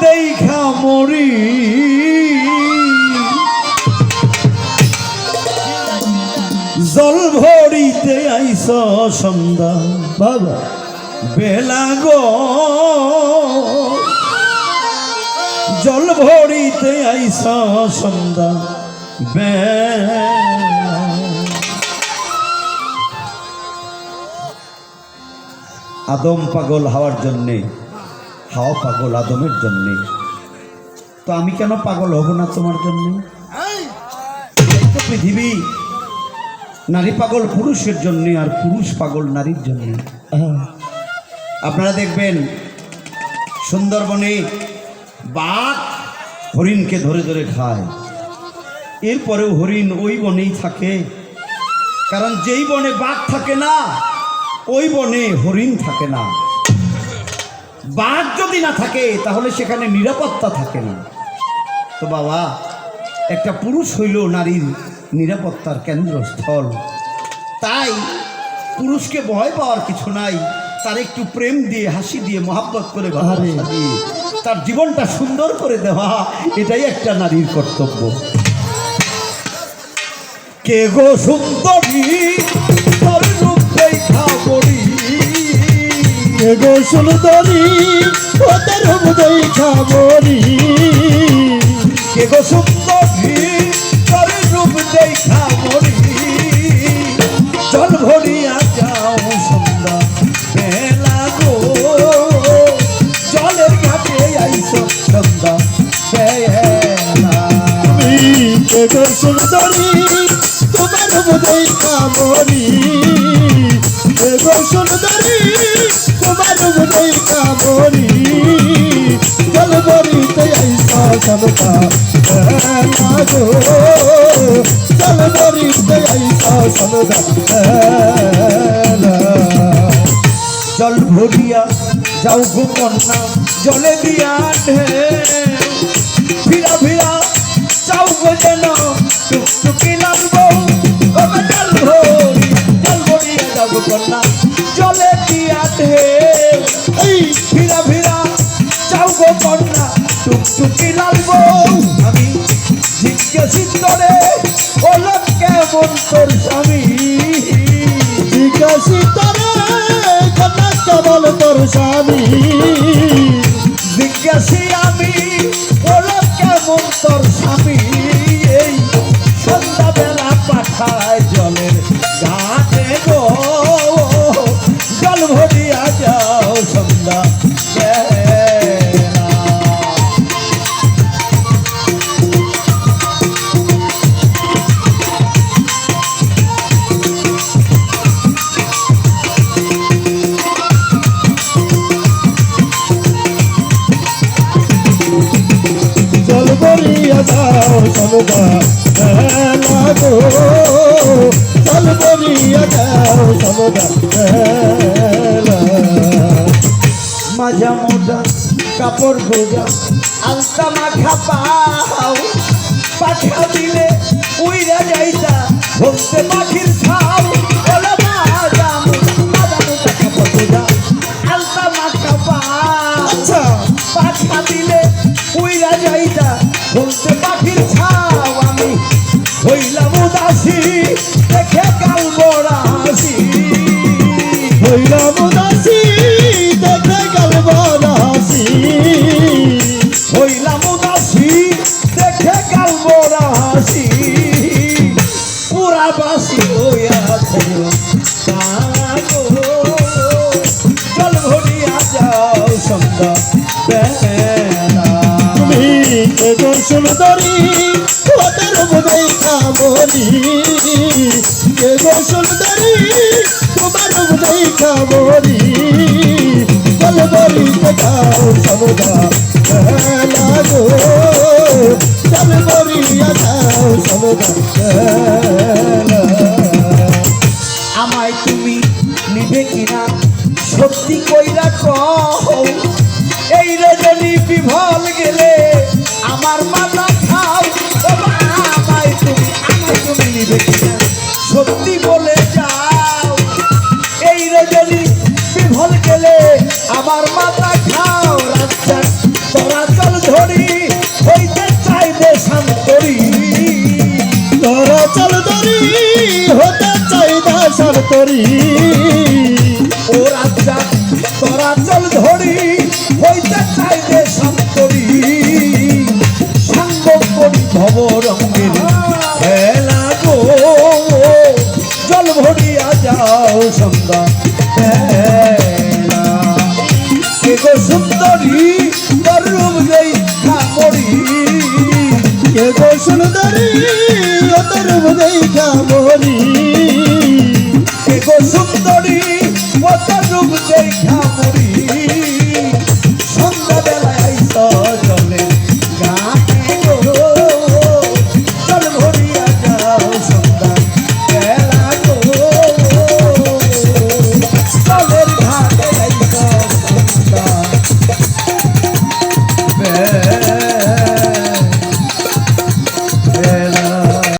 দেখা মরি জল ভরিতে আইস সন্ধ্যা বাবা বেলা গো জল ভরিতে আইস সন্ধ্যা আদম পাগল হওয়ার জন্যে, হাওয়া পাগল আদমের জন্যে, তো আমি কেন পাগল হব না তোমার জন্যে? তো পৃথিবী নারী পাগল পুরুষের জন্যে আর পুরুষ পাগল নারীর জন্যে। আপনারা দেখবেন সুন্দরবনে বাঘ হরিণকে ধরে ধরে খায়, এরপরেও হরিণ ওই বনেই থাকে, কারণ যেই বনে বাঘ থাকে না ওই বনে হরিণ থাকে না। বাঘ যদি না থাকে তাহলে সেখানে নিরাপত্তা থাকে না। তো বাবা, একটা পুরুষ হইল নারীর নিরাপত্তার কেন্দ্রস্থল, তাই পুরুষকে ভয় পাওয়ার কিছু নাই, তার একটু প্রেম দিয়ে হাসি দিয়ে মহাব্বত করে ভালোবাসা দিয়ে তার জীবনটা সুন্দর করে দেওয়া, এটাই একটা নারীর কর্তব্য। কে গো সুন্দরী তোর রূপ দেখা মরি, কে গো সুন্দরী তোর রূপ দেখা মরি, কে গো সুন্দরী তোর রূপ দেখা মরি, জল ভরিয়া যাও সন্ধ্যা বেলা গো, জলের ঘাটে আইস সন্ধ্যা বেলা। কে গো সুন্দরী তোমার রূপ দেখা মরি, কে গো সুন্দরী তোমার রূপ দেখা মরি, জল ভরিতে আইস সন্ধ্যা বেলা গো, জল ভরিতে আইস সন্ধ্যা বেলা। জল ভরিয়া যাও গো কন্যা জলে দিয়া ফিরা ফিরা যাও গো যেন টুকটুকি লাগবো, জল ভরিয়া যাও গো কন্যা জলে দিয়া ফিরা ফিরা যাও গো কন্যা টুকটুকি লাগবো। আমি জিজ্ঞাসিত করে বলো কেমন তোর স্বামী, জিজ্ঞাসিত কেমন তোর স্বামী, জিজ্ঞাসি আমি বলো কেমন তোর স্বামী, এই সন্ধ্যাবেলা পাঠায় জলের ঘাটে গো, জল ভরিয়া যাও সন্ধ্যা যাও সন্ধ্যা বেলা গো, জল ভরিয়া যাও সন্ধ্যা বেলা। মাজা মোটা কাপড় গোজা আলতা মাখা পাও, পাখা দিলে উইরা যাইতা ভক্তে পাখির ছাও, মাজা মোটা কাপড় গোজা আলতা মাখা পাও, পাখা দিলে উইরা যাইতা বলতে পাখির ছাও। আমি হইলাম উদাসী দেখে কাল বড়াসি, হইলাম উদাসী দেখে কাল বড়াসি, হইলাম উদাসী দেখে কাল বড়াসি, পুরা বাসি হইয়াছে জল ভরিয়া যাও সন্ধ্যা বেলা। কে গো সুন্দরী তোর রূপ দেখা মরি, কে গো সুন্দরী তোমার রূপ দেখা মরি, জল ভরিতে যাও সন্ধ্যা বেলা গো, জল ভরিয়া যাও সন্ধ্যা বেলা। আমায় তুমি নিবে কিনা সত্যি কইরা কও, এই রজনী বিভল গেলে আমার মাথা খাও, আমায় তুমি নিবে কিনা সত্যি বলে যাও, এই রজনী বিভল গেলে আমার মাথা খাও, রাস্তা তোরা সুন্দরী ও রাজা তোরা চল ধরি হইতে চাইবে সন্তরী সাঙ্গ করি ভব রঙের খেলা গো জল ভরিয়া যাও সন্ধ্যা বেলা কে গো সুন্দরী তোর রূপ দেই মরি কে গো সুন্দরী তোর দেখা মরি কে গো সুন্দরী ও তোর রূপ দেখা